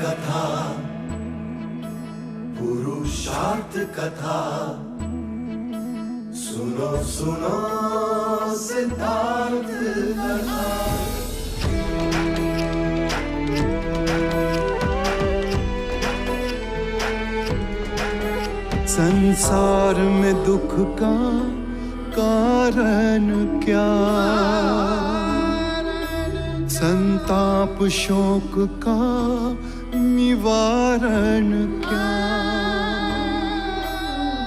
कथा, पुरुषार्थ कथा, सुनो सुनो सिद्धार्थ कथा। संसार में दुख का कारण क्या, संताप शोक का निवारण क्या।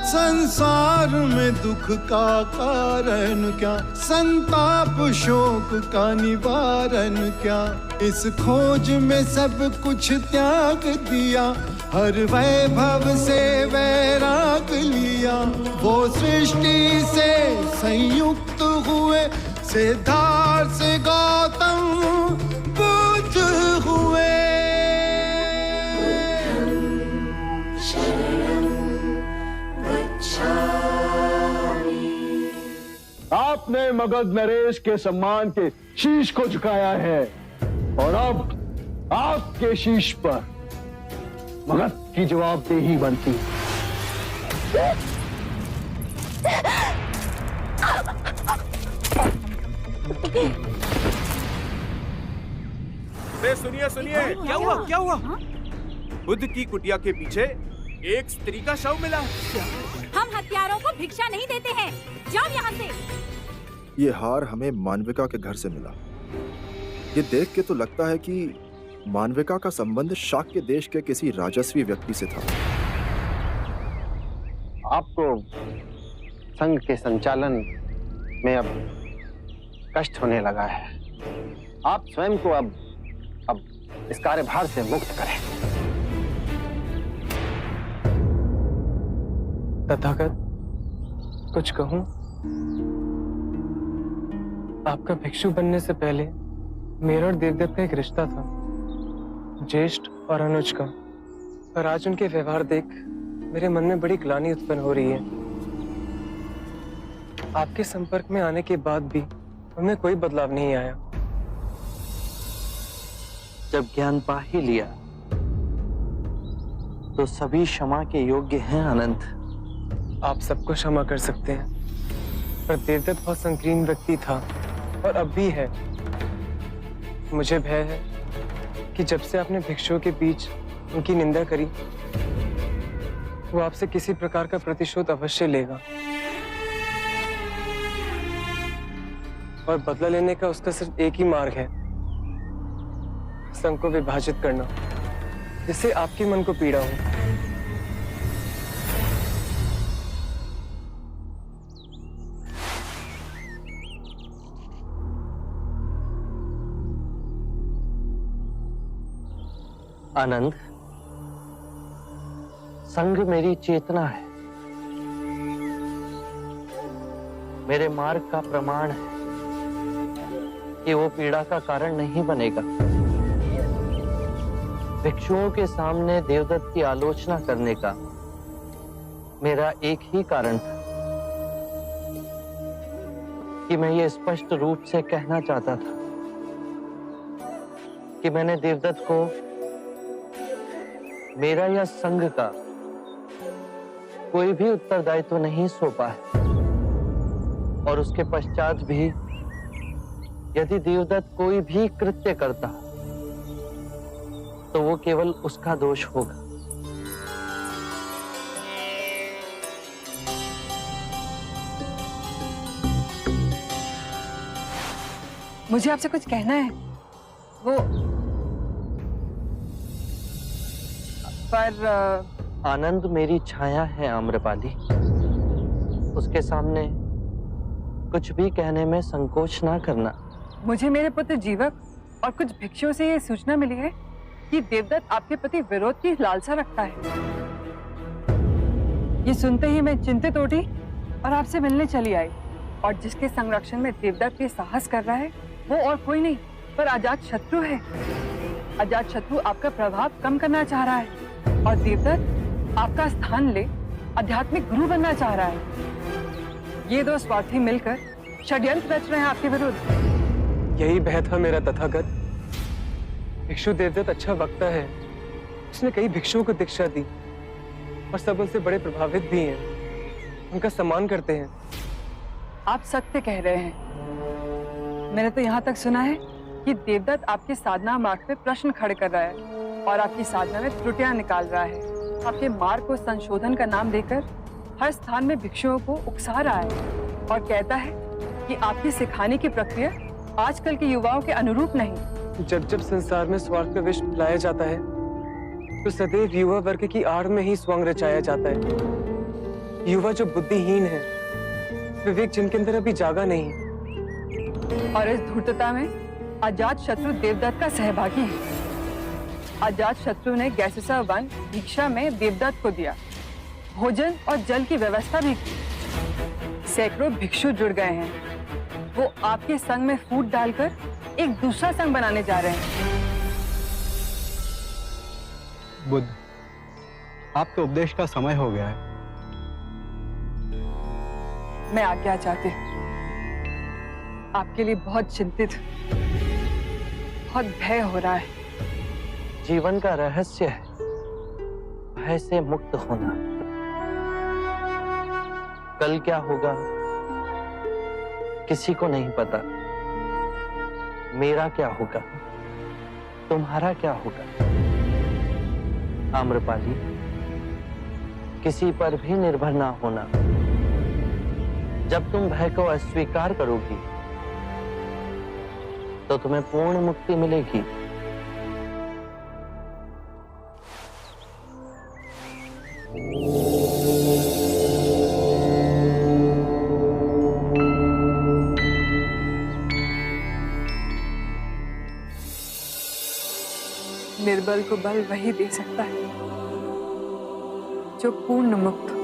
संसार में दुख का कारण क्या, संताप शोक का निवारण क्या। इस खोज में सब कुछ त्याग दिया, हर वैभव से वैराग लिया। वो सृष्टि से संयुक्त हुए, सिद्धार्थ से गौतम बुद्ध हुए। आपने मगध नरेश के सम्मान के शीश को झुकाया है और अब आपके शीश पर मगध की जवाबदेही बनती है। सुनिए सुनिए, क्या हुआ क्या हुआ? बुद्ध की कुटिया के पीछे एक स्त्री का शव मिला। हम हत्यारों को भिक्षा नहीं देते हैं, जाओ यहाँ से। ये हार हमें मानविका के घर से मिला। ये देख के तो लगता है कि मानविका का संबंध शाक्य देश के किसी राजस्वी व्यक्ति से था। आपको संघ के संचालन में अब कष्ट होने लगा है। आप स्वयं को अब इस कार्यभार से मुक्त करें। तथागत, कुछ कहूं? आपका भिक्षु बनने से पहले मेरा और देवदेव का एक रिश्ता था, ज्येष्ठ और अनुज का। पर आज उनके व्यवहार देख मेरे मन में बड़ी ग्लानि उत्पन्न हो रही है। आपके संपर्क में आने के बाद भी उनमें कोई बदलाव नहीं आया। जब ज्ञान पा ही लिया तो सभी क्षमा के योग्य हैं अनंत। आप सबको क्षमा कर सकते हैं, पर देवदत्त बहुत संकीर्ण व्यक्ति था और अब भी है। मुझे भय है कि जब से आपने भिक्षुओं के बीच उनकी निंदा करी, वो आपसे किसी प्रकार का प्रतिशोध अवश्य लेगा और बदला लेने का उसका सिर्फ एक ही मार्ग है, संघ को विभाजित करना, जिससे आपके मन को पीड़ा हो। आनंद, संघ मेरी चेतना है, मेरे मार्ग का प्रमाण है कि वो पीड़ा का कारण नहीं बनेगा। भिक्षुओं के सामने देवदत्त की आलोचना करने का मेरा एक ही कारण था कि मैं ये स्पष्ट रूप से कहना चाहता था कि मैंने देवदत्त को मेरा या संघ का कोई भी उत्तरदायित्व नहीं सौंपा है, और उसके पश्चात भी यदि देवदत्त कोई भी कृत्य करता तो वो केवल उसका दोष होगा। मुझे आपसे कुछ कहना है। वो पर आनंद मेरी छाया है आम्रपाली, उसके सामने कुछ भी कहने में संकोच ना करना। मुझे मेरे पुत्र जीवक और कुछ भिक्षुओं से ये सूचना मिली है कि देवदत्त आपके प्रति विरोध की लालसा रखता है। ये सुनते ही मैं चिंतित उठी और आपसे मिलने चली आई। और जिसके संरक्षण में देवदत्त ये साहस कर रहा है वो और कोई नहीं पर अजात शत्रु है। अजात शत्रु आपका प्रभाव कम करना चाह रहा है और देवदत्त आपका स्थान ले आध्यात्मिक गुरु बनना चाह रहा है। ये दो स्वार्थी मिलकर षड्यंत्र रच रहे हैं आपके विरुद्ध। यही भय था मेरा तथागत। भिक्षु देवदत्त अच्छा वक्ता है, उसने कई भिक्षुओं को दीक्षा दी और सब उनसे बड़े प्रभावित भी हैं, उनका सम्मान करते हैं। आप सत्य कह रहे हैं। मैंने तो यहाँ तक सुना है कि देवदत्त आपके साधना मार्ग पे प्रश्न खड़े कर रहा है और आपकी साधना में त्रुटियां निकाल रहा है। आपके मार्ग को संशोधन का नाम देकर हर स्थान में भिक्षुओं को उकसा रहा है और कहता है कि आपकी सिखाने की प्रक्रिया आजकल के युवाओं के अनुरूप नहीं। जब जब संसार में स्वार्थ का विष फैलाया जाता है तो सदैव युवा वर्ग की आड़ में ही स्वांग रचाया जाता है। युवा जो बुद्धिहीन है, विवेक जिनके अंदर अभी जागा नहीं, और इस धूर्तता में अजात शत्रु देवदत्त का सहभागी है। अजात शत्रु ने गैसेसा वन भिक्षा में देवदत्त को दिया, भोजन और जल की व्यवस्था भी की। सैकड़ों भिक्षु जुड़ गए हैं। वो आपके संग में फूट डालकर एक दूसरा संघ बनाने जा रहे हैं। बुद्ध, आपके उपदेश का समय हो गया है। मैं आज्ञा चाहती हूँ। आपके लिए बहुत चिंतित, बहुत भय हो रहा है। जीवन का रहस्य है भय से मुक्त होना। कल क्या होगा किसी को नहीं पता। मेरा क्या होगा, तुम्हारा क्या होगा। आम्रपाली, किसी पर भी निर्भर ना होना। जब तुम भय को अस्वीकार करोगी तो तुम्हें पूर्ण मुक्ति मिलेगी। निर्बल को बल वही दे सकता है जो पूर्ण मुक्त हो,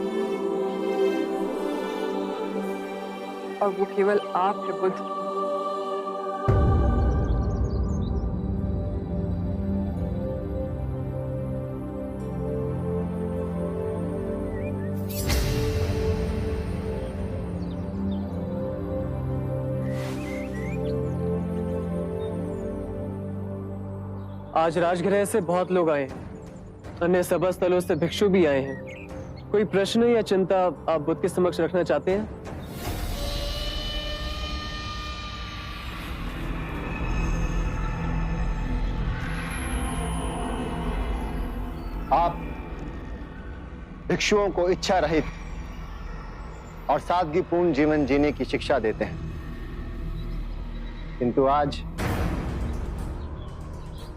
और वो केवल आप है बुद्ध। आज राजगृह से बहुत लोग आए हैं, अन्य सभा स्थलों से भिक्षु भी आए हैं। कोई प्रश्न या चिंता आप बुद्ध के समक्ष रखना चाहते हैं? आप भिक्षुओं को इच्छा रहित और सादगीपूर्ण जीवन जीने की शिक्षा देते हैं, किंतु आज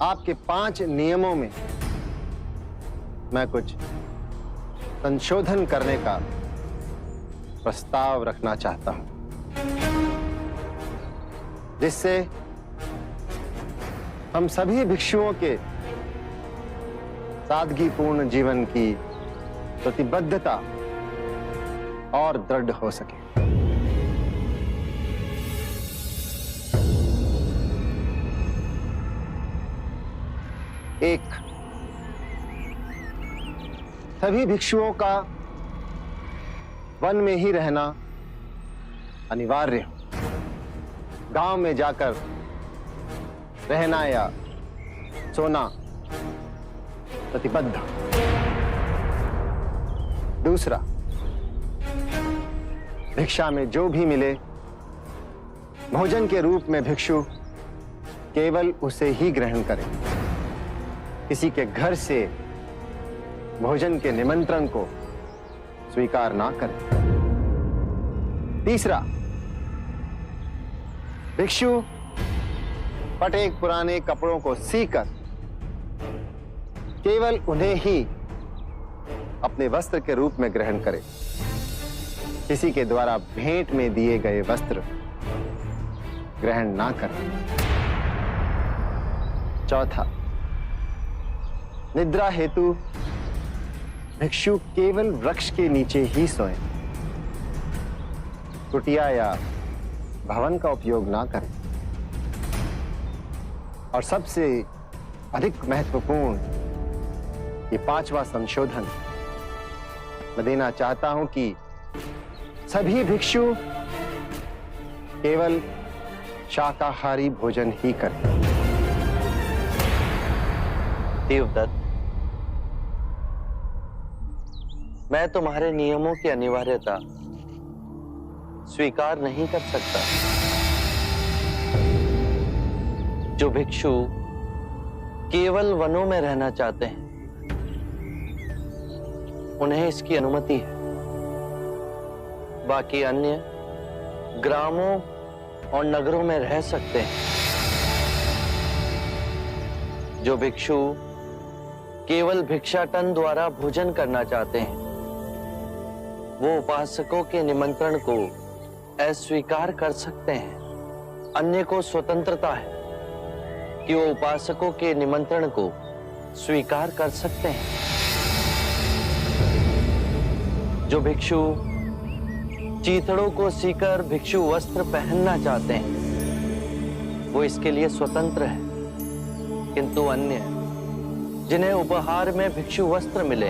आपके 5 नियमों में मैं कुछ संशोधन करने का प्रस्ताव रखना चाहता हूं, जिससे हम सभी भिक्षुओं के सादगीपूर्ण जीवन की प्रतिबद्धता और दृढ़ हो सके। एक, सभी भिक्षुओं का वन में ही रहना अनिवार्य हो। गांव में जाकर रहना या सोना प्रतिबद्ध। दूसरा, भिक्षा में जो भी मिले भोजन के रूप में भिक्षु केवल उसे ही ग्रहण करें। किसी के घर से भोजन के निमंत्रण को स्वीकार ना करें। तीसरा, भिक्षु फटे पुराने कपड़ों को सीकर केवल उन्हें ही अपने वस्त्र के रूप में ग्रहण करें। किसी के द्वारा भेंट में दिए गए वस्त्र ग्रहण ना करें। चौथा, निद्रा हेतु भिक्षु केवल वृक्ष के नीचे ही सोएं। कुटिया या भवन का उपयोग ना करें। और सबसे अधिक महत्वपूर्ण ये 5वां संशोधन मैं देना चाहता हूं कि सभी भिक्षु केवल शाकाहारी भोजन ही करें। देवदत्त, मैं तुम्हारे नियमों की अनिवार्यता स्वीकार नहीं कर सकता। जो भिक्षु केवल वनों में रहना चाहते हैं, उन्हें इसकी अनुमति है। बाकी अन्य ग्रामों और नगरों में रह सकते हैं। जो भिक्षु केवल भिक्षाटन द्वारा भोजन करना चाहते हैं, वो उपासकों के निमंत्रण को अस्वीकार कर सकते हैं। अन्य को स्वतंत्रता है कि वो उपासकों के निमंत्रण को स्वीकार कर सकते हैं। जो भिक्षु चीथड़ों को सीकर भिक्षु वस्त्र पहनना चाहते हैं, वो इसके लिए स्वतंत्र है। किंतु अन्य जिन्हें उपहार में भिक्षु वस्त्र मिले,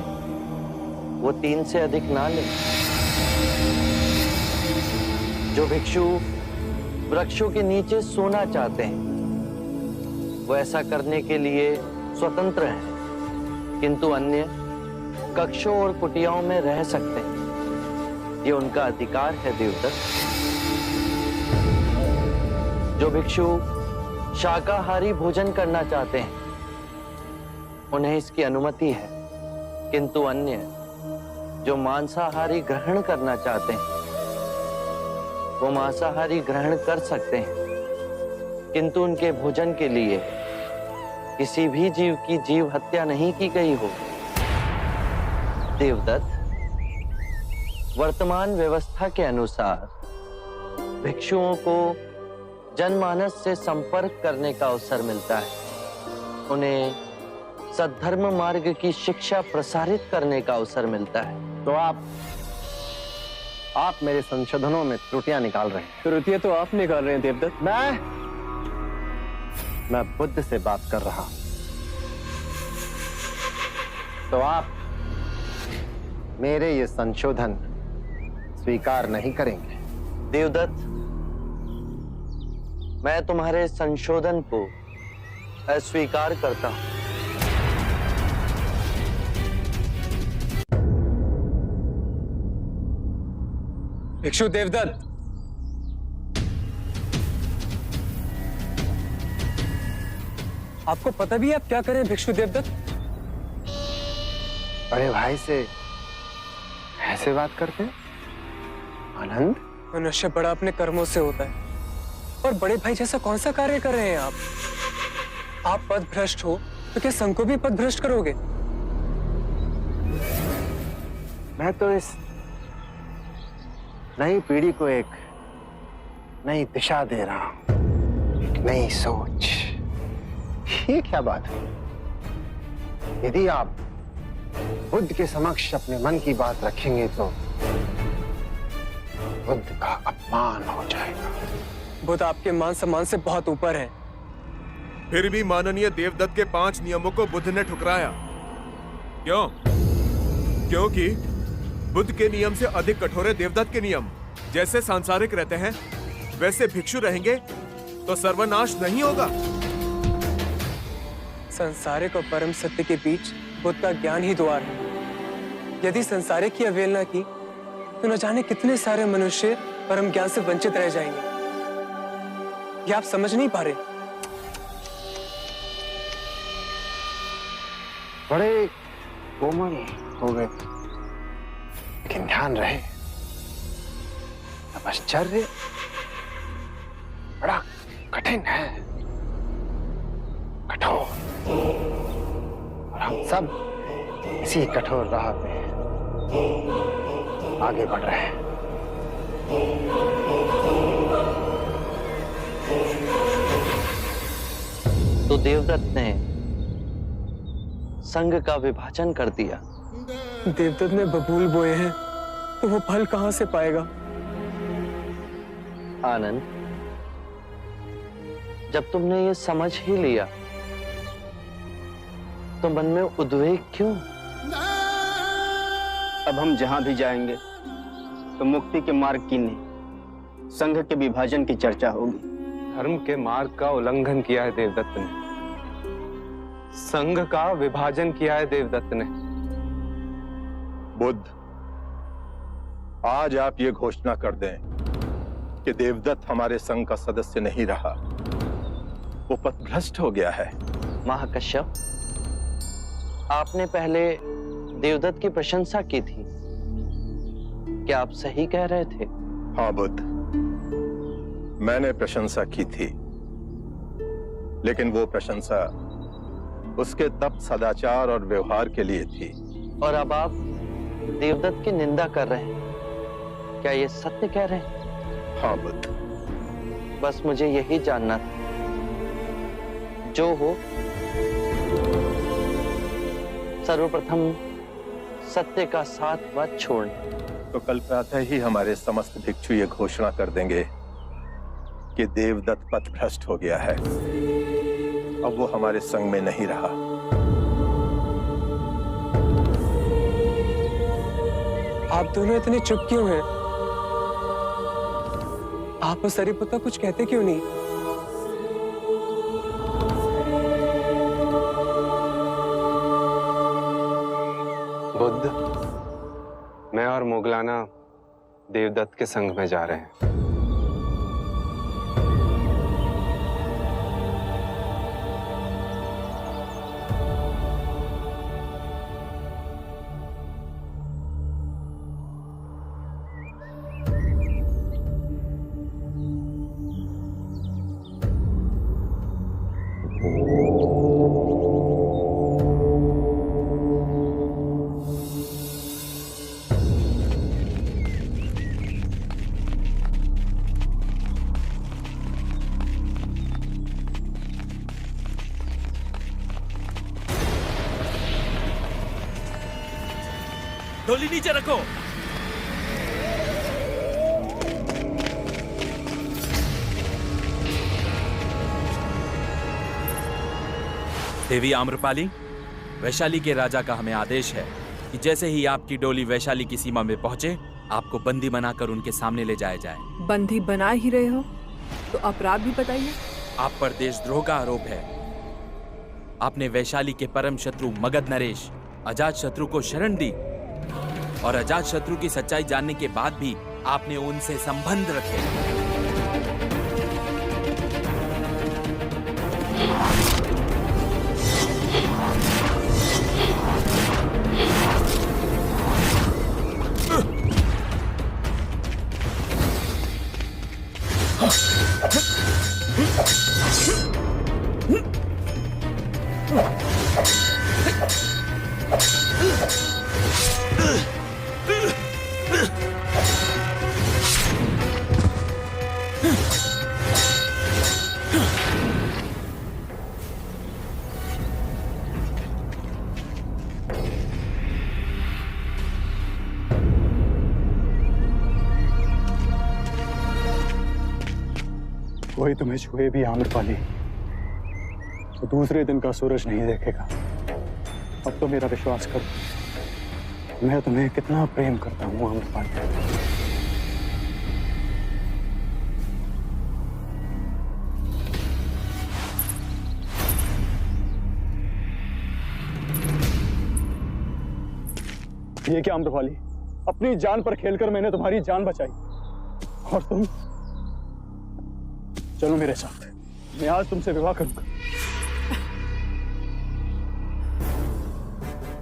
वो 3 से अधिक ना लें। जो भिक्षु वृक्षों के नीचे सोना चाहते हैं, वो ऐसा करने के लिए स्वतंत्र है। किंतु अन्य कक्षों और कुटियाओं में रह सकते हैं। ये उनका अधिकार है देवदत्त। जो भिक्षु शाकाहारी भोजन करना चाहते हैं, उन्हें इसकी अनुमति है। किंतु अन्य जो मांसाहारी ग्रहण करना चाहते हैं, वो मांसाहारी ग्रहण कर सकते हैं। किंतु उनके भोजन के लिए किसी भी जीव की जीव हत्या नहीं की गई हो। देवदत्त, वर्तमान व्यवस्था के अनुसार भिक्षुओं को जनमानस से संपर्क करने का अवसर मिलता है। उन्हें सद्धर्म मार्ग की शिक्षा प्रसारित करने का अवसर मिलता है। तो आप मेरे संशोधनों में त्रुटियां निकाल रहे हैं। त्रुटियां तो आप निकाल रहे हैं देवदत्त। मैं बुद्ध से बात कर रहा हूं। तो आप मेरे ये संशोधन स्वीकार नहीं करेंगे। देवदत्त, मैं तुम्हारे संशोधन को अस्वीकार करता हूं। भिक्षु देवदत्त, आपको पता भी है आप क्या करें भिक्षु देवदत्त? बड़े भाई से ऐसे बात करते हैं? आनंद, मनुष्य बड़ा अपने कर्मों से होता है, और बड़े भाई जैसा कौन सा कार्य कर रहे हैं आप? आप पद भ्रष्ट हो तो क्या संघ को भी पद भ्रष्ट करोगे? मैं तो इस नई पीढ़ी को एक नई दिशा दे रहा हूं, एक नई सोच। ये क्या बात है? यदि आप बुद्ध के समक्ष अपने मन की बात रखेंगे तो बुद्ध का अपमान हो जाएगा। बुद्ध आपके मान सम्मान से बहुत ऊपर है। फिर भी माननीय देवदत्त के 5 नियमों को बुद्ध ने ठुकराया। क्यों? क्योंकि बुद्ध के नियम से अधिक कठोर है देवदत्त के नियम। जैसे सांसारिक रहते हैं, वैसे भिक्षु रहेंगे तो सर्वनाश नहीं होगा। संसारिक और परम सत्य के बीच बुद्ध का ज्ञान ही द्वार है। यदि संसारिक की अवहेलना की तो न जाने कितने सारे मनुष्य परम ज्ञान से वंचित रह जाएंगे। ये आप समझ नहीं पा रहे। बड़े कोमल हो गए, लेकिन ध्यान रहे, तपश्चर्य बड़ा कठिन है, कठोर, और हम सब इसी कठोर राह पे आगे बढ़ रहे हैं। तो देवदत्त ने संघ का विभाजन कर दिया। देवदत्त ने बबूल बोए हैं तो वो फल कहां से पाएगा? आनंद, जब तुमने ये समझ ही लिया तो मन में उद्वेग क्यों? अब हम जहां भी जाएंगे तो मुक्ति के मार्ग की नहीं, संघ के विभाजन की चर्चा होगी। धर्म के मार्ग का उल्लंघन किया है देवदत्त ने, संघ का विभाजन किया है देवदत्त ने। बुद्ध, आज आप ये घोषणा कर दें कि देवदत्त हमारे संघ का सदस्य नहीं रहा, वो पथभ्रष्ट हो गया है। महाकश्यप, आपने पहले देवदत्त की प्रशंसा की थी, क्या आप सही कह रहे थे? हाँ बुद्ध, मैंने प्रशंसा की थी, लेकिन वो प्रशंसा उसके तप, सदाचार और व्यवहार के लिए थी। और अब आप देवदत्त की निंदा कर रहे हैं, क्या ये सत्य कह रहे हैं? हाँ बुद्ध। बस मुझे यही जानना था। जो हो, सर्वप्रथम सत्य का साथ मत छोड़ना। तो कल प्रातः ही हमारे समस्त भिक्षु ये घोषणा कर देंगे कि देवदत्त पथभ्रष्ट हो गया है, अब वो हमारे संग में नहीं रहा। आप दोनों इतने चुप क्यों हैं? आप और सरिपुत्ता कुछ कहते क्यों नहीं? बुद्ध, मैं और मोगलाना देवदत्त के संग में जा रहे हैं। डोली नीचे रखो। देवी आम्रपाली, वैशाली के राजा का हमें आदेश है कि जैसे ही आपकी डोली वैशाली की सीमा में पहुंचे, आपको बंदी बनाकर उनके सामने ले जाया जाए। बंदी बना ही रहे हो तो अपराध भी बताइए। आप पर देशद्रोह का आरोप है। आपने वैशाली के परम शत्रु मगध नरेश अजातशत्रु को शरण दी और अजातशत्रु की सच्चाई जानने के बाद भी आपने उनसे संबंध रखे। कोई तुम्हें छुए भी आम्रपाली तो दूसरे दिन का सूरज नहीं देखेगा। अब तो मेरा विश्वास करो, मैं तुम्हें कितना प्रेम करता हूँ आम्रपाली। ये क्या आम्रपाली, अपनी जान पर खेलकर मैंने तुम्हारी जान बचाई और तुम चलो मेरे साथ, मैं आज तुमसे विवाह करूंगा।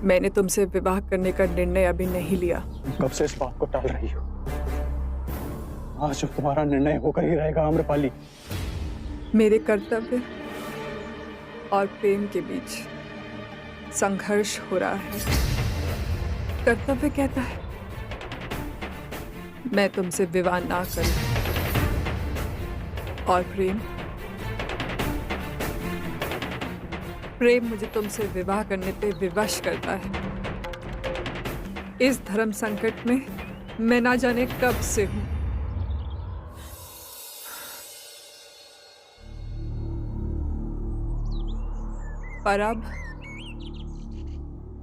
मैंने तुमसे विवाह करने का निर्णय अभी नहीं लिया। कब से इस बात को टाल रही हो? आज जो तुम्हारा निर्णय होकर ही रहेगा आम्रपाली। मेरे कर्तव्य और प्रेम के बीच संघर्ष हो रहा है। कर्तव्य कहता है मैं तुमसे विवाह ना करूं, और प्रेम मुझे तुमसे विवाह करने पे विवश करता है। इस धर्म संकट में मैं ना जाने कब से हूं। पर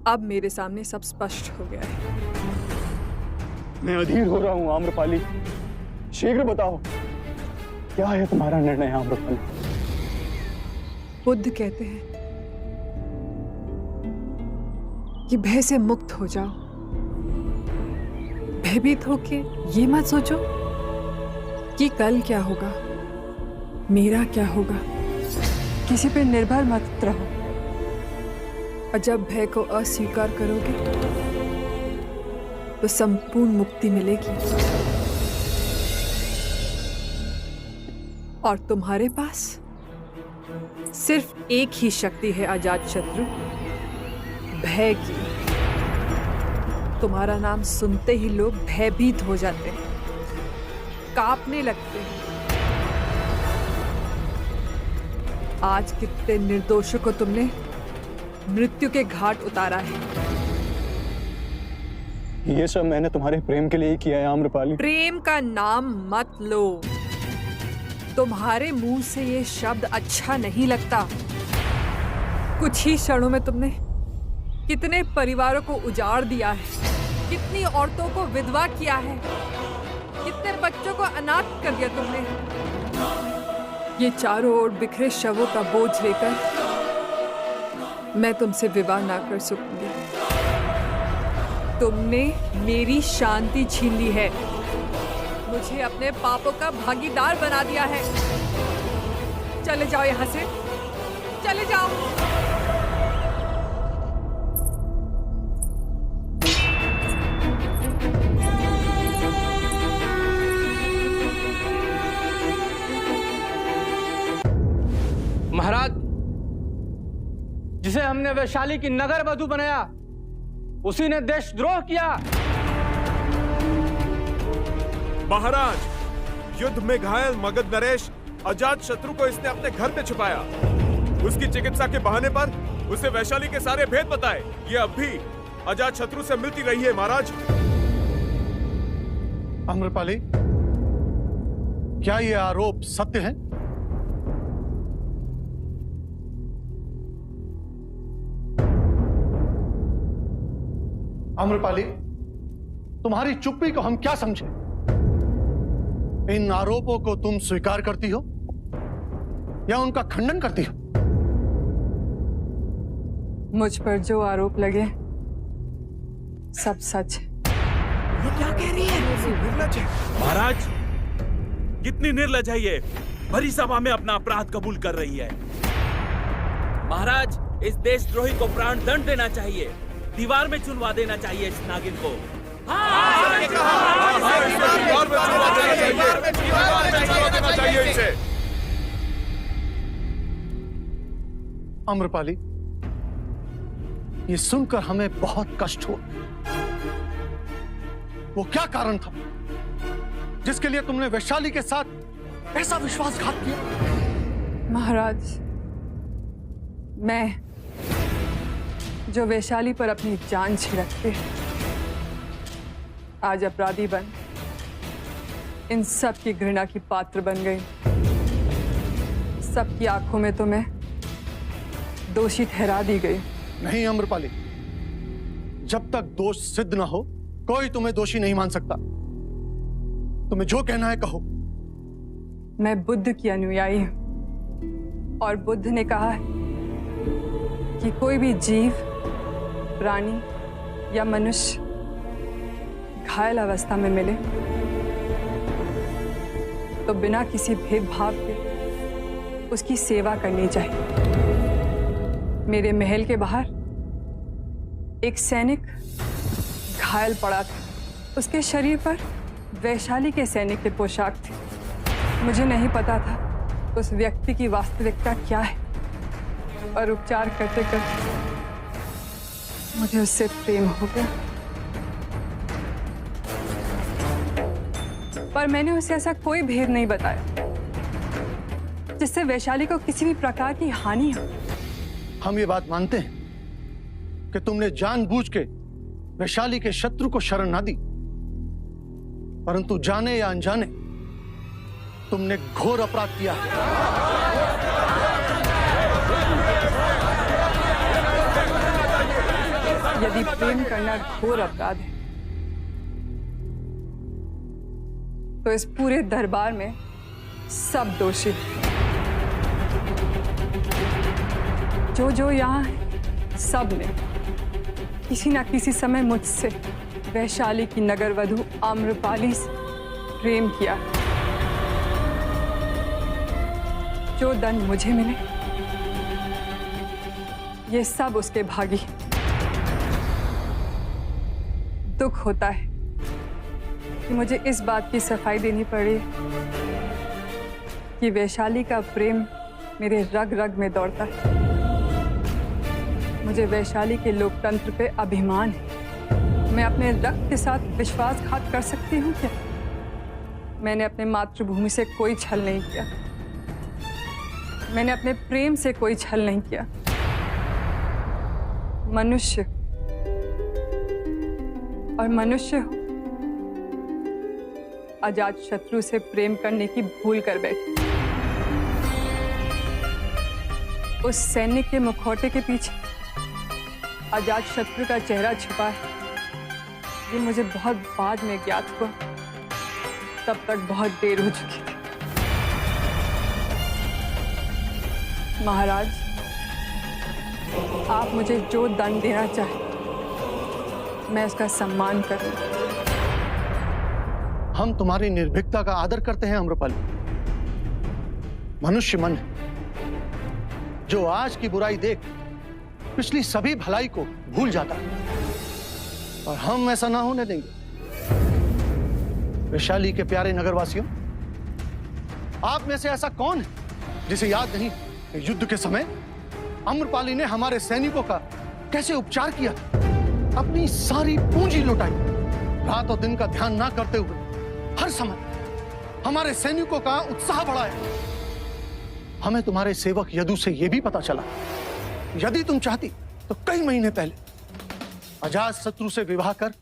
अब मेरे सामने सब स्पष्ट हो गया है। मैं अधीर हो रहा हूं आम्रपाली, शीघ्र बताओ क्या है तुम्हारा निर्णय आम्रपाली? बुद्ध कहते हैं कि भय से मुक्त हो जाओ। भयभीत होके ये मत सोचो कि कल क्या होगा, मेरा क्या होगा। किसी पे निर्भर मत रहो। और जब भय को अस्वीकार करोगे तो संपूर्ण मुक्ति मिलेगी। और तुम्हारे पास सिर्फ एक ही शक्ति है अजातशत्रु, भय की। तुम्हारा नाम सुनते ही लोग भयभीत हो जाते हैं, कांपने लगते हैं। आज कितने निर्दोषों को तुमने मृत्यु के घाट उतारा है। ये सब मैंने तुम्हारे प्रेम के लिए ही किया है आम्रपाली। प्रेम का नाम मत लो। तुम्हारे मुंह से ये शब्द अच्छा नहीं लगता। कुछ ही क्षणों में तुमने कितने परिवारों को उजाड़ दिया है, कितनी औरतों को विधवा किया है, कितने बच्चों को अनाथ कर दिया तुमने। ये चारों ओर बिखरे शवों का बोझ लेकर मैं तुमसे विवाह ना कर सकूंगी। तुमने मेरी शांति छीन ली है, मुझे अपने पापों का भागीदार बना दिया है। चले जाओ यहां से, चले जाओ। महाराज, जिसे हमने वैशाली की नगर वधू बनाया उसी ने देशद्रोह किया। महाराज, युद्ध में घायल मगध नरेश अजातशत्रु को इसने अपने घर में छुपाया। उसकी चिकित्सा के बहाने पर उसे वैशाली के सारे भेद बताए। ये अब भी अजातशत्रु से मिलती रही है महाराज। आम्रपाली, क्या ये आरोप सत्य है? आम्रपाली, तुम्हारी चुप्पी को हम क्या समझे? इन आरोपों को तुम स्वीकार करती हो या उनका खंडन करती हो? मुझ पर जो आरोप लगे सब सच है। ये क्या कह रही है? निर्लज है। महाराज, कितनी निर्लज है ये, भरी सभा में अपना अपराध कबूल कर रही है। महाराज, इस देशद्रोही को प्राण दंड देना चाहिए, दीवार में चुनवा देना चाहिए इस नागिन को। आम्रपाली, ये सुनकर हमें बहुत कष्ट हुआ। वो क्या कारण था जिसके लिए तुमने वैशाली के साथ ऐसा विश्वासघात किया? महाराज, मैं जो वैशाली पर अपनी जान छिड़कते आज अपराधी बन इन सब की घृणा की पात्र बन गई। सबकी आंखों में तो मैं दोषी ठहरा दी गई। नहीं आम्रपाली, जब तक दोष सिद्ध ना हो कोई तुम्हें दोषी नहीं मान सकता। तुम्हें जो कहना है कहो। मैं बुद्ध की अनुयायी हूं और बुद्ध ने कहा है कि कोई भी जीव, प्राणी या मनुष्य घायल अवस्था में मिले तो बिना किसी भेदभाव के उसकी सेवा करनी चाहिए। मेरे महल के बाहर एक सैनिक घायल पड़ा था। उसके शरीर पर वैशाली के सैनिक के पोशाक थे। मुझे नहीं पता था उस व्यक्ति की वास्तविकता क्या है, और उपचार करते करते मुझे उससे प्रेम हो गया। पर मैंने उसे ऐसा कोई भेद नहीं बताया जिससे वैशाली को किसी भी प्रकार की हानि हो। हम ये बात मानते हैं कि तुमने जानबूझ के वैशाली के शत्रु को शरण ना दी, परंतु जाने या अनजाने तुमने घोर अपराध किया है। यदि प्रेम करना घोर अपराध है तो इस पूरे दरबार में सब दोषी हैं। जो यहाँ है सब ने किसी ना किसी समय मुझसे वैशाली की नगर वधु आम्रपाली से प्रेम किया। जो दंड मुझे मिले ये सब उसके भागी। दुख होता है कि मुझे इस बात की सफाई देनी पड़ी कि वैशाली का प्रेम मेरे रग रग में दौड़ता है। मुझे वैशाली के लोकतंत्र पे अभिमान है। मैं अपने रक्त के साथ विश्वासघात कर सकती हूँ क्या? मैंने अपने मातृभूमि से कोई छल नहीं किया। मैंने अपने प्रेम से कोई छल नहीं किया। मनुष्य और मनुष्य हो, अजात शत्रु से प्रेम करने की भूल कर बैठे। उस सैनिक के मुखौटे के पीछे अजात शत्रु का चेहरा छुपा है। ये मुझे बहुत बाद में ज्ञात हुआ, तब तक बहुत देर हो चुकी थी। महाराज, आप मुझे जो दंड देना चाहें मैं उसका सम्मान करूंगा। हम तुम्हारी निर्भीकता का आदर करते हैं आम्रपाली। मनुष्य मन है जो आज की बुराई देख पिछली सभी भलाई को भूल जाता है, और हम ऐसा ना होने देंगे। वैशाली के प्यारे नगरवासियों, आप में से ऐसा कौन है जिसे याद नहीं कि युद्ध के समय आम्रपाली ने हमारे सैनिकों का कैसे उपचार किया, अपनी सारी पूंजी लुटाई, रात और दिन का ध्यान ना करते हुए हर समय हमारे सैनिकों का उत्साह बढ़ाया। हमें तुम्हारे सेवक यदु से यह भी पता चला, यदि तुम चाहती तो कई महीने पहले अजात शत्रु से विवाह कर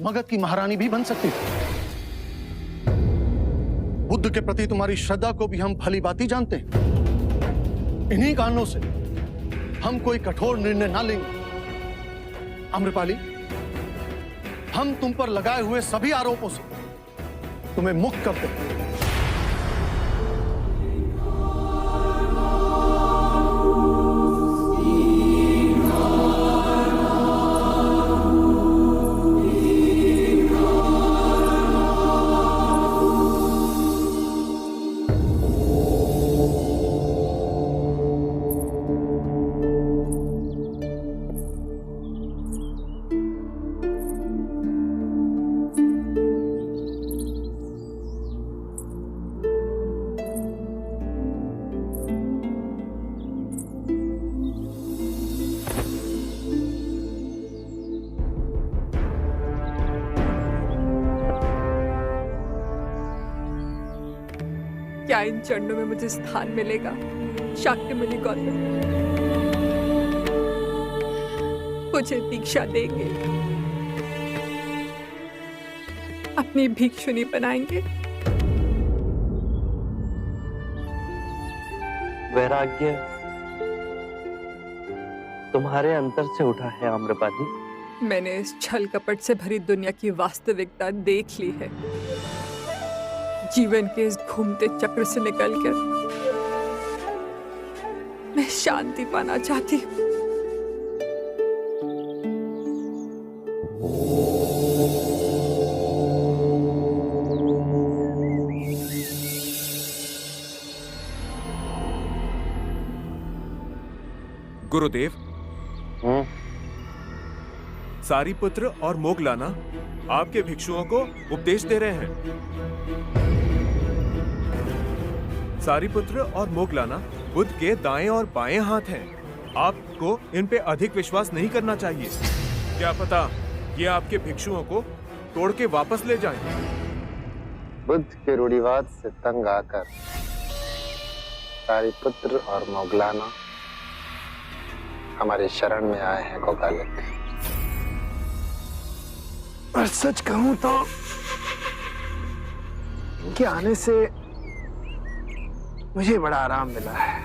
मगध की महारानी भी बन सकती थी। बुद्ध के प्रति तुम्हारी श्रद्धा को भी हम भली भांति जानते हैं। इन्हीं कारणों से हम कोई कठोर निर्णय ना लेंगे। आम्रपाली, हम तुम पर लगाए हुए सभी आरोपों से तुम्हें मुक्त करते हैं। क्या इन चरणों में मुझे स्थान मिलेगा? शाक्यमुनि गौतम मुझे दीक्षा देंगे, अपनी भिक्षुनी बनाएंगे। वैराग्य तुम्हारे अंतर से उठा है आम्रपाली। मैंने इस छल कपट से भरी दुनिया की वास्तविकता देख ली है। जीवन के इस घूमते चक्र से निकलकर मैं शांति पाना चाहती हूँ। गुरुदेव, सारीपुत्र और मोगलाना आपके भिक्षुओं को उपदेश दे रहे हैं। सारीपुत्र और मोगलाना बुद्ध के दाएं और बाएं हाथ हैं। आपको इन पे अधिक विश्वास नहीं करना चाहिए। क्या पता ये आपके भिक्षुओं को तोड़ के वापस ले जाएं। बुद्ध के रूढ़िवाद से तंग आकर सारीपुत्र और मोगलाना हमारे शरण में आए हैं गोपालक। और सच कहूं तो इनके आने से मुझे बड़ा आराम मिला है।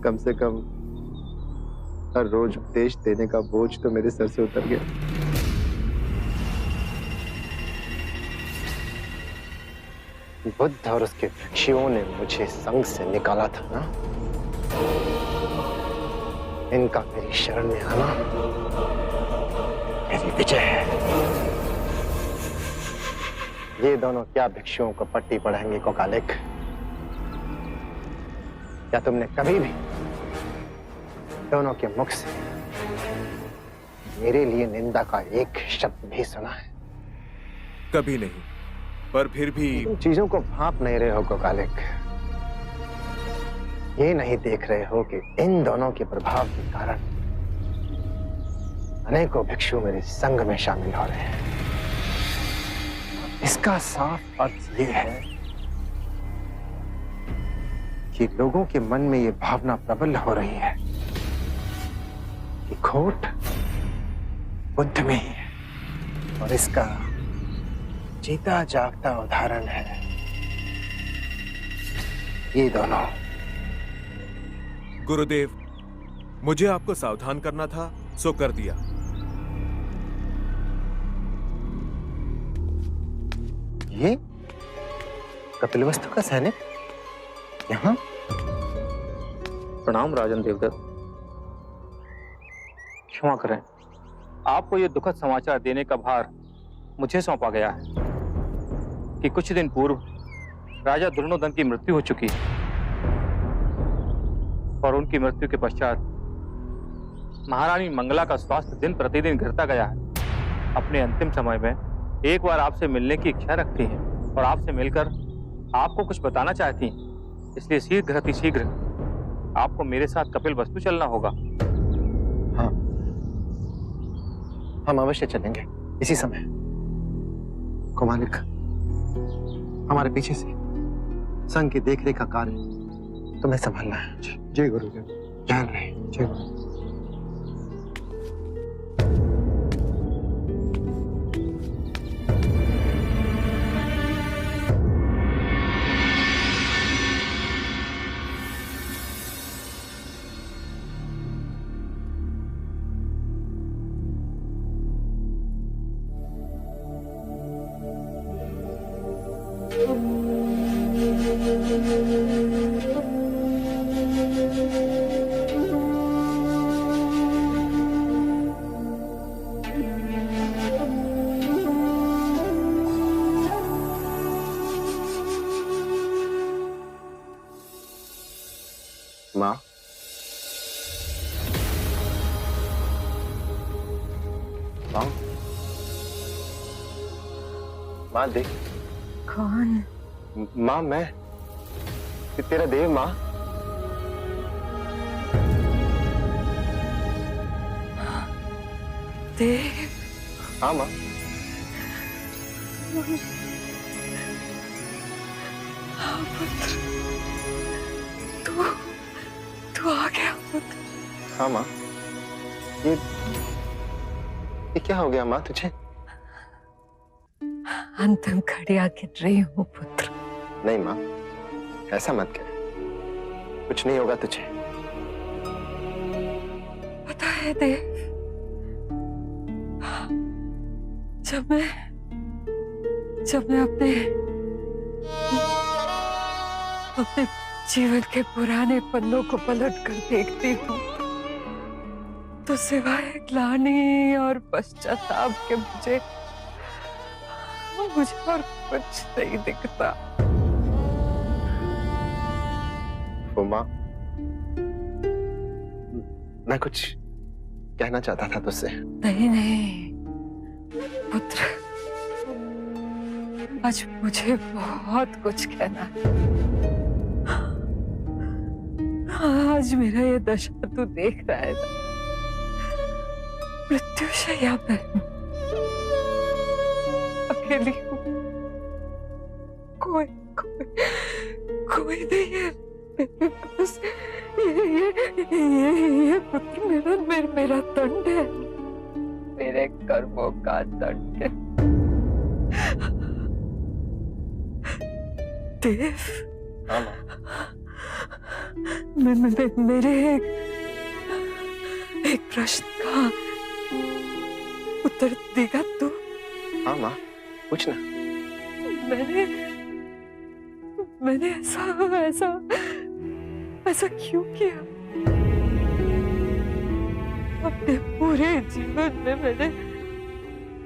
कम से कम हर रोज उपदेश देने का बोझ तो मेरे सर से उतर गया। बुद्ध और उसके भिक्षुओं ने मुझे संघ से निकाला था ना, इनका मेरी शरण में आना मेरी विजय। ये दोनों क्या भिक्षुओं को पट्टी पढ़ाएंगे कोकालिक? क्या तुमने कभी भी दोनों के मुख से मेरे लिए निंदा का एक शब्द भी सुना है? कभी नहीं, पर फिर भी तुम चीजों को भांप नहीं रहे हो कोकालिक। ये नहीं देख रहे हो कि इन दोनों के प्रभाव के कारण अनेकों भिक्षु मेरे संघ में शामिल हो रहे हैं। इसका साफ अर्थ ये है कि लोगों के मन में ये भावना प्रबल हो रही है कि खोट बुद्ध में ही है, और इसका जीता जागता उदाहरण है ये दोनों। गुरुदेव, मुझे आपको सावधान करना था, सो कर दिया। ये कपिलवस्तु का सैनिक यहाँ? प्रणाम राजन देवदत्त। क्षमा करें, आपको ये दुखद समाचार देने का भार मुझे सौंपा गया है कि कुछ दिन पूर्व राजा दुर्योधन की मृत्यु हो चुकी है, और उनकी मृत्यु के पश्चात महारानी मंगला का स्वास्थ्य दिन प्रतिदिन गिरता गया है। अपने अंतिम समय में एक बार आपसे मिलने की इच्छा रखती हैं और आपसे मिलकर आपको कुछ बताना चाहती हैं, इसलिए शीघ्र आपको मेरे साथ कपिलवस्तु चलना होगा। हाँ, हम अवश्य चलेंगे इसी समय। कोमालिक, हमारे पीछे से संघ की देखरेख का कार्य तुम्हें संभालना है। जय गुरुदेव। ध्यान रहे। जय गुरु। माँ, माँ देख। कौन? माँ, मैं तेरा देव। माँ, देव? हाँ माँ। हाँ पुत्र, तू आ गया पुत्र। हाँ माँ। ये क्या हो गया माँ तुझे? अंतिम घड़ियां गिन रही हूँ पुत्र। नहीं माँ, ऐसा मत कर, कुछ नहीं होगा तुझे। पता है देव, जब मैं अपने जीवन के पुराने पन्नों को पलट कर देखती हूँ तो सिवाय ग्लानि और पश्चाताप के मुझे और कुछ नहीं दिखता। माँ, मैं कुछ कहना चाहता था तुझसे। नहीं पुत्र, आज मुझे बहुत कुछ कहना है। आज मेरा ये दशा तू देख रहा है ना, मृत्युशैया पे अकेली हूँ, कोई नहीं है बस ये पुत्र मेरा दंड है, मेरे कर्मों का दंड है। देव, मेरे एक प्रश्न का उत्तर देगा तू? हाँ माँ, पूछना। मैंने ऐसा क्यों किया? अपने पूरे जीवन में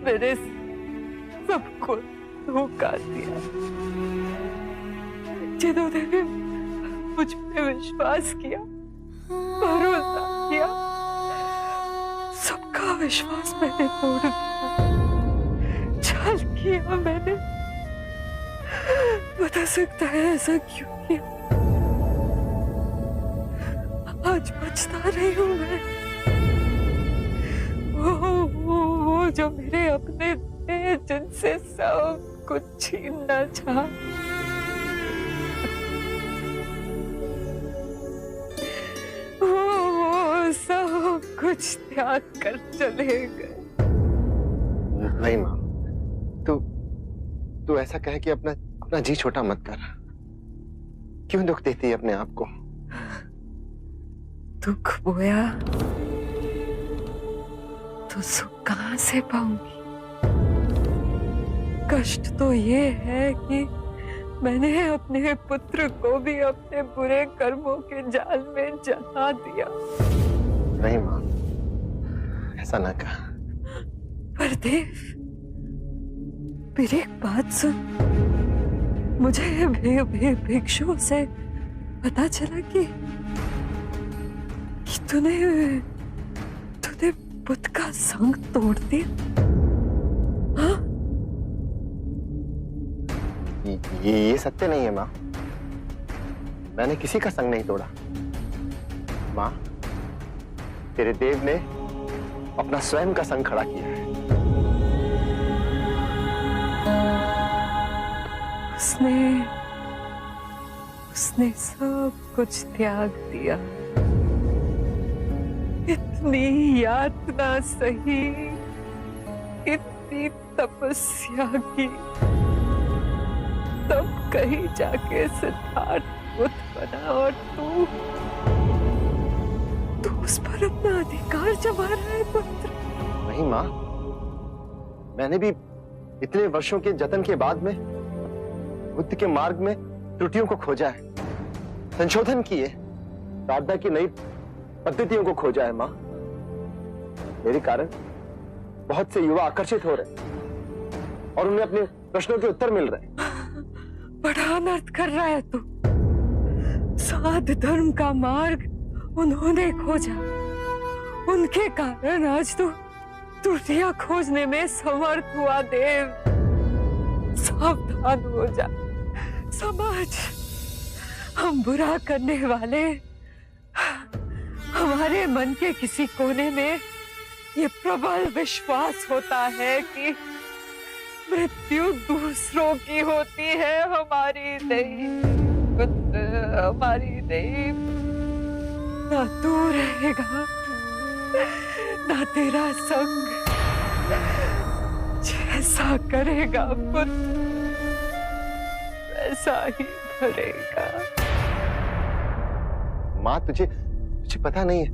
मैंने सबको धोखा दिया। जिन्होंने भी मुझ पे विश्वास किया, भरोसा किया, सबका विश्वास मैंने तोड़ दिया। छल किया मैंने। बता सकता है ऐसा क्यों किया? आज पछता रही हूँ मैं। वो जो मेरे अपने थे, जिनसे सब कुछ छीनना चाहा, वो सब कुछ त्याग कर चले गए। नहीं माँ, तू ऐसा कह के अपना जी छोटा मत कर। क्यों दुख देती है अपने आप को? दुख बोया तो सुख कहां से पाऊंगी? कष्ट तो ये है कि मैंने अपने पुत्र को भी अपने बुरे कर्मों के जाल में जला दिया। नहीं माँ, ऐसा ना कहा। पर देव, मेरी एक बात सुन। मुझे भिक्षु से पता चला कि तूने बुद्ध का संग तोड़ दिया। हाँ? ये सत्य नहीं है माँ। मैंने किसी का संग नहीं तोड़ा। माँ, तेरे देव ने अपना स्वयं का संग खड़ा किया है। उसने सब कुछ त्याग दिया। इतनी यातना सही, इतनी तपस्या की, तब कहीं जाके सिद्धार्थ बुद्ध बना, और तू उस पर अपना अधिकार जमा रहा है पुत्र। नहीं माँ, मैंने भी इतने वर्षों के जतन के बाद में बुद्ध के मार्ग में त्रुटियों को खोजा है, संशोधन किए, साधना की नई पद्धतियों को खोजा है। माँ, मेरे कारण बहुत से युवा आकर्षित हो रहे और उन्हें अपने प्रश्नों के उत्तर मिल रहे। बड़ा अनर्थ कर रहा है तू। साध धर्म का मार्ग उन्होंने खोजा, उनके कारण आज तू त्रुटियां खोजने में समर्थ हुआ। देव, सावधान हो जा। समाज, हम बुरा करने वाले, हमारे मन के किसी कोने में ये प्रबल विश्वास होता है कि मृत्यु दूसरों की होती है, हमारी नहीं। हमारी नहीं। ना तू रहेगा, ना तेरा संग। जैसा करेगा पुत्र, वैसा ही करेगा। माँ, तुझे पता नहीं है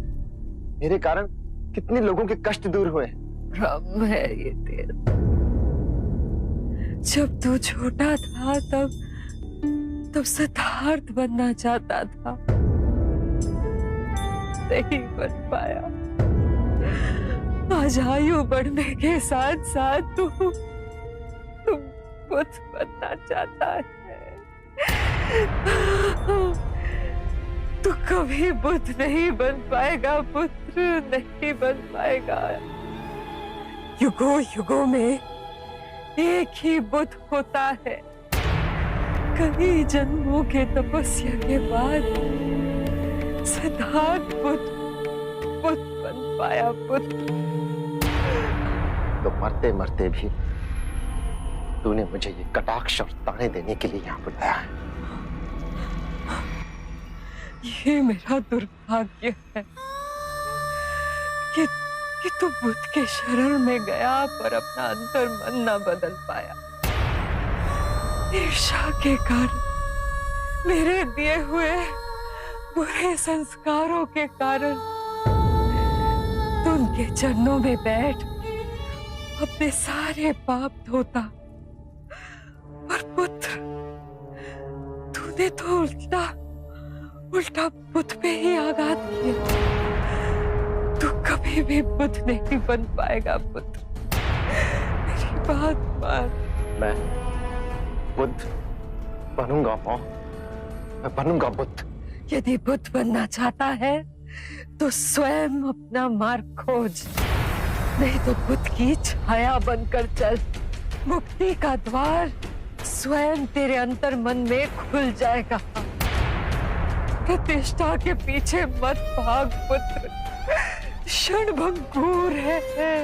मेरे कारण कितने लोगों के कष्ट दूर हुए। भ्रम है ये तेरा। जब तू छोटा था तब सिद्धार्थ बनना चाहता था, नहीं बन पाया। आज आयु बढ़ने के साथ साथ तू बुद्ध बनना चाहता है। तू कभी बुद्ध नहीं बन पाएगा पुत्र, नहीं बन पाएगा। युगों युगों में एक ही बुद्ध होता है। कई जन्मों के तपस्या के बाद सिद्धार्थ बुद्ध बन पाया। बुद्ध तो मरते मरते भी तूने मुझे ये कटाक्ष और ताने देने के लिए यहाँ बुलाया है। ये मेरा दुर्भाग्य है कि तू बुद्ध के शरण में गया पर अपना अंतर मन न बदल पाया। ईर्ष्या के कारण, मेरे दिए हुए बुरे संस्कारों के कारण तू उनके चरणों में बैठ अपने सारे पाप धोता। और पुत्र, तूने तो उल्टा बुद्ध पे ही आघात किया। तू कभी भी बुद्ध नहीं बन पाएगा पुत्र। बात मान। मैं बुद्ध बनूंगा माँ, मैं बनूंगा बुद्ध। यदि बुद्ध बनना चाहता है तो स्वयं अपना मार्ग खोज, नहीं तो बुद्ध की छाया बनकर चल। मुक्ति का द्वार स्वयं तेरे अंतर मन में खुल जाएगा। प्रतिष्ठा के पीछे मत भाग पुत्र, क्षणभंगुर है,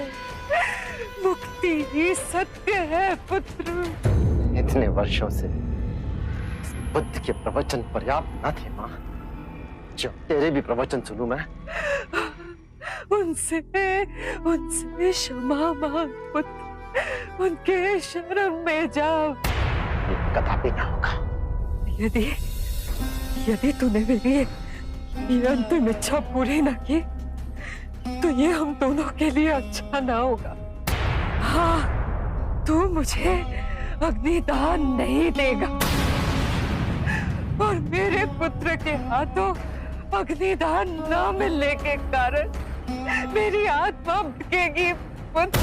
मुक्ति ही सत्य है पुत्र। इतने वर्षों से बुद्ध के प्रवचन पर्याप्त न थे माँ, जो तेरे भी प्रवचन सुनूं मैं। उनसे क्षमा मांग पुत्र, उनके शरण में जाओ। ये कदापि ना होगा। यदि तूने मेरी ये अंतिम इच्छा पूरी न की तो ये हम दोनों के लिए अच्छा ना होगा। हाँ, तू मुझे अग्निदान नहीं देगा और मेरे पुत्र के हाथों अग्निदान न मिलने के कारण मेरी आत्मा भटकेगी पुत्र।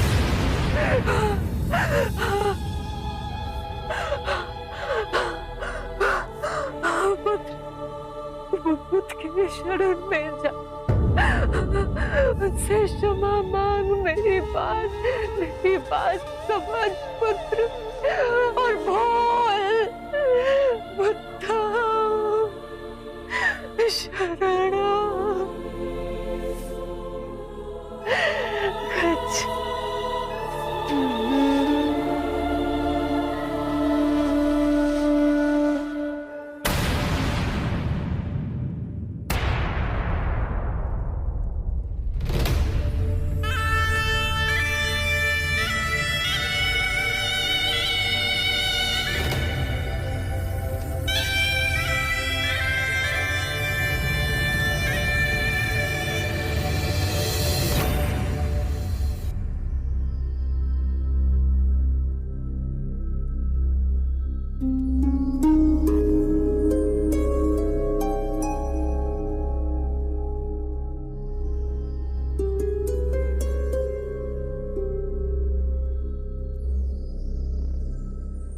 बुद्ध के शरण में जा, उनसे क्षमा मांग, मेरी बात समझ पुत्र और बोल बुद्धा शरणं गच्छ।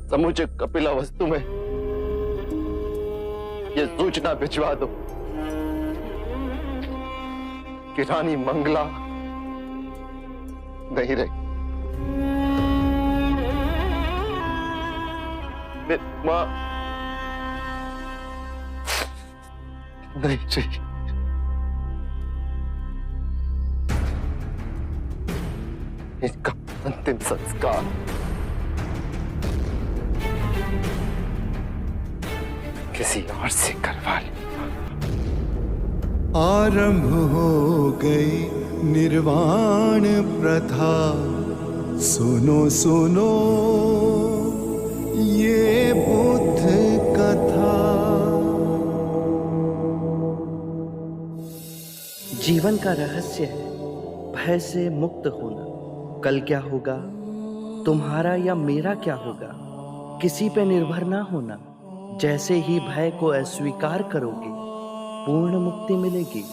समुचे कपिला वस्तु में ये सूचना भिजवा दो कि रानी मंगला नहीं रही। मां नहीं रही। इसका अंतिम संस्कार किसी और से करवा ले। आरंभ हो गई निर्वाण प्रथा, सुनो सुनो ये बुद्ध कथा। जीवन का रहस्य है भय से मुक्त होना। कल क्या होगा, तुम्हारा या मेरा क्या होगा, किसी पे निर्भर ना होना। जैसे ही भय को अस्वीकार करोगे पूर्ण मुक्ति मिलेगी।